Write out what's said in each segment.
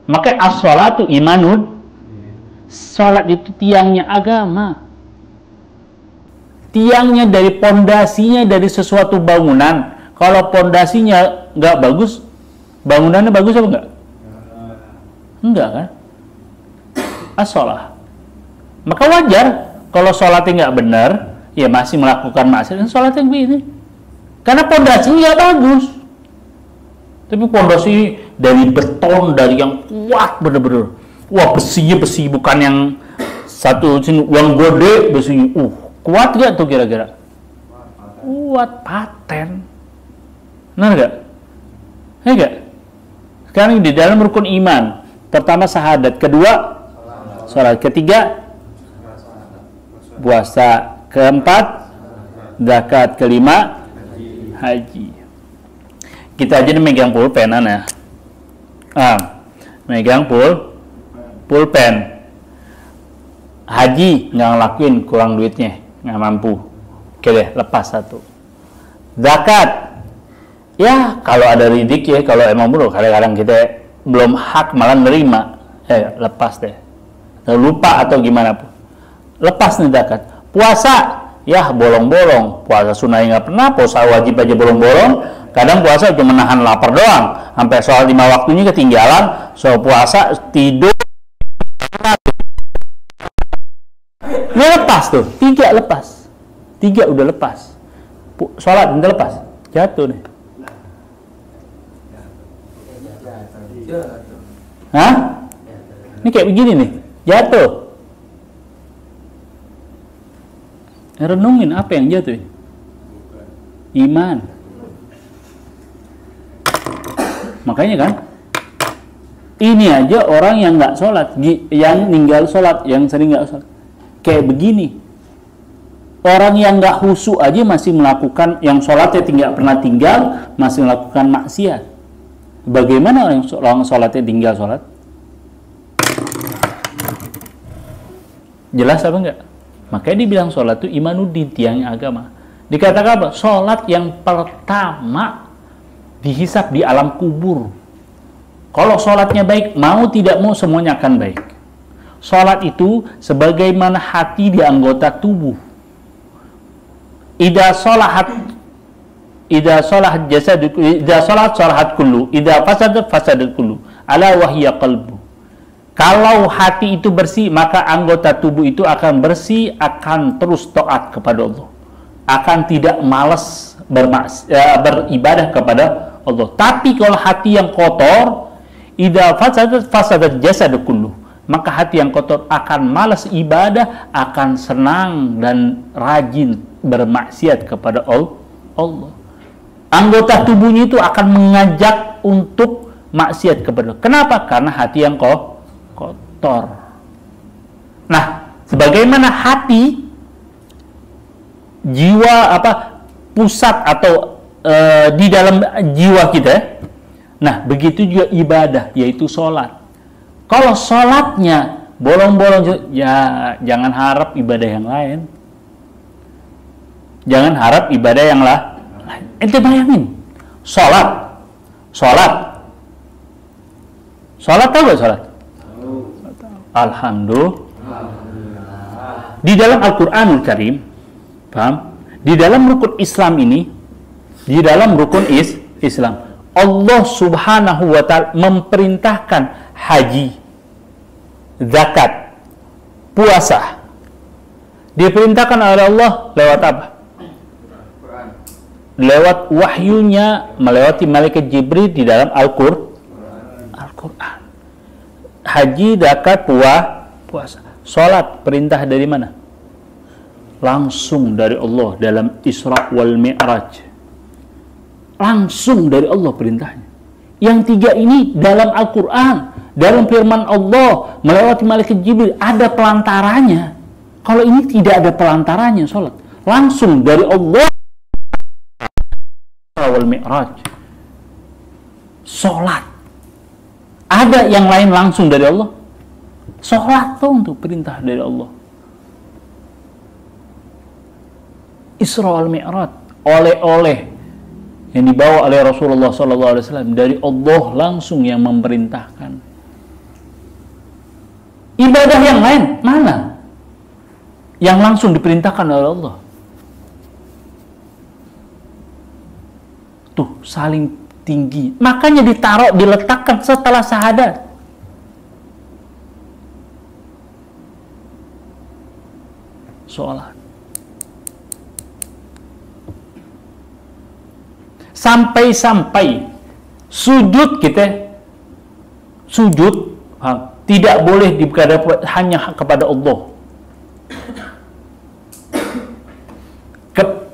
Maka as-sholatu imanud, sholat itu tiangnya agama. Tiangnya dari pondasinya dari sesuatu bangunan. Kalau pondasinya nggak bagus, bangunannya bagus apa enggak? Enggak kan? As-sholah. Maka wajar kalau sholatnya nggak benar, ya masih melakukan maksiat, sholatnya begini. Karena pondasinya nggak bagus. Tapi pondasi dari beton, dari yang kuat bener-bener. Wah, besinya besi, bukan yang satu yang gede besinya. Kuat gak tuh kira-kira? Kuat, paten. Benar gak? Ya gak? Sekarang di dalam rukun iman, pertama syahadat, kedua sholat, ketiga puasa, keempat zakat, kelima haji. Kita aja megang pulpen ya. Megang pulpen. Haji nggak ngelakuin, kurang duitnya, nggak mampu. Oke deh, lepas satu. Zakat, ya kalau ada ridik ya, kalau emang perlu, kadang-kadang kita belum hak malah nerima, lepas deh. Lupa atau gimana pun, lepas nih zakat. Puasa, ya bolong-bolong. Puasa sunnah nggak pernah, puasa wajib aja bolong-bolong. Kadang puasa cuma menahan lapar doang, sampai soal 5 waktunya ketinggalan. So puasa tidur, ini lepas tuh, 3 lepas, 3 udah lepas. Sholat udah lepas, jatuh nih. Hah? Ini kayak begini nih, jatuh. Renungin apa yang jatuh? Iman. Makanya kan, ini aja orang yang nggak sholat, yang ninggal sholat, yang sering nggak sholat, kayak begini. Orang yang nggak khusyuk aja masih melakukan, yang sholatnya tidak pernah tinggal, masih melakukan maksiat. Bagaimana orang sholatnya tinggal sholat? Jelas apa enggak? Makanya dibilang sholat itu imanuddin, tiangnya agama. Dikatakan apa? Sholat yang pertama dihisab di alam kubur. Kalau sholatnya baik, mau tidak mau semuanya akan baik. Sholat itu sebagaimana hati di anggota tubuh. Idza sholahat jasad, idza sholahat kullu, idza fasadat kullu. Ala wahya qalbu. Kalau hati itu bersih, maka anggota tubuh itu akan bersih, akan terus taat kepada Allah. Akan tidak malas beribadah kepada Allah. Tapi kalau hati yang kotor, idza fasadat jasad kullu, maka hati yang kotor akan malas ibadah, akan senang dan rajin bermaksiat kepada Allah. Anggota tubuhnya itu akan mengajak untuk maksiat kepada Allah. Kenapa? Karena hati yang kotor. Nah, sebagaimana hati, jiwa pusat atau di dalam jiwa kita. Nah, begitu juga ibadah, yaitu sholat. Kalau sholatnya bolong-bolong, ya jangan harap ibadah yang lain. Jangan harap ibadah yang lain. Ente bayangin, sholat tahu gak sholat? Alhamdulillah. Di dalam Al-Quranul Karim, paham? Di dalam rukun Islam ini, di dalam rukun Islam, Allah Subhanahu wa Ta'ala memerintahkan haji, zakat, puasa. Diperintahkan oleh Allah lewat apa? Lewat wahyunya, melewati malaikat Jibril di dalam Al-Quran. Haji, zakat, puasa. Sholat, perintah dari mana? Langsung dari Allah dalam Isra wal Mi'raj. Langsung dari Allah perintahnya. Yang 3 ini dalam Al-Quran, dalam firman Allah, melewati malaikat Jibril, ada pelantaranya. Kalau ini tidak ada pelantaranya, sholat. Langsung dari Allah wal Mi'raj. Sholat. Ada yang lain langsung dari Allah? Sholat tuh untuk perintah dari Allah. Isra wal Mi'raj, oleh-oleh yang dibawa oleh Rasulullah SAW dari Allah langsung yang memerintahkan. Ibadah yang lain mana? Yang langsung diperintahkan oleh Allah. Tuh, saling tinggi. Makanya ditaruh, diletakkan setelah syahadat. Sholat. Sampai-sampai sujud kita, sujud tidak boleh hanya kepada Allah.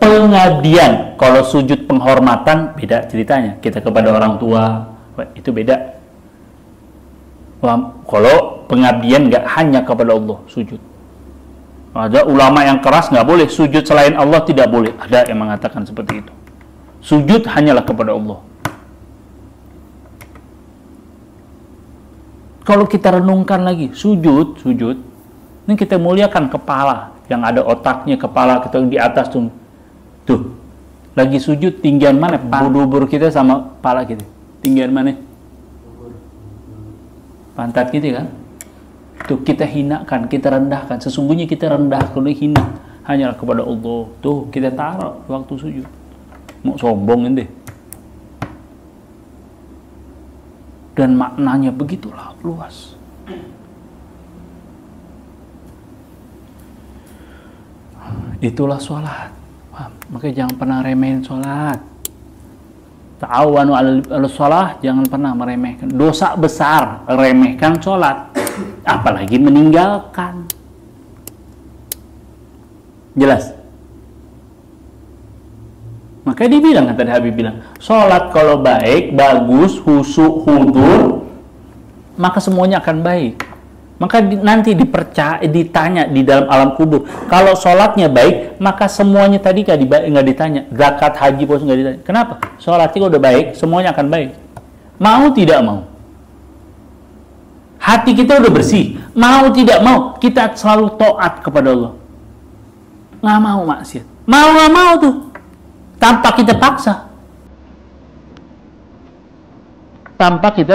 Pengabdian, kalau sujud penghormatan beda ceritanya, kita kepada orang tua itu beda. Kalau pengabdian nggak hanya kepada Allah sujud. Ada ulama yang keras nggak boleh sujud selain Allah, tidak boleh. Ada yang mengatakan seperti itu. Sujud hanyalah kepada Allah. Kalau kita renungkan lagi, sujud, ini kita muliakan kepala, yang ada otaknya, kepala kita di atas tuh. Tuh, lagi sujud, tinggian mana? Bubur kita sama kepala kita. Tinggian mana? Pantat kita kan? Tuh, kita hinakan, kita rendahkan. Sesungguhnya kita rendah, kalau hina hanyalah kepada Allah. Tuh, kita taruh waktu sujud. Mau sombong ini. Dan maknanya begitulah luas. Itulah sholat. Makanya jangan pernah remehin sholat. Ta'awanu 'alal sholah, jangan pernah meremehkan. Dosa besar remehkan sholat, apalagi meninggalkan. Jelas? Makanya dibilang, kan tadi Habib bilang, sholat kalau baik, bagus, khusyuk, hudur, maka semuanya akan baik. Maka nanti ditanya di dalam alam kubur, kalau sholatnya baik, maka semuanya tadi nggak ditanya. Zakat, haji, puasa nggak ditanya. Kenapa? Sholatnya udah baik, semuanya akan baik. Mau tidak mau, hati kita udah bersih. Mau tidak mau, kita selalu taat kepada Allah. Nggak mau maksiat. Mau nggak mau tuh, tanpa kita paksa. Tanpa kita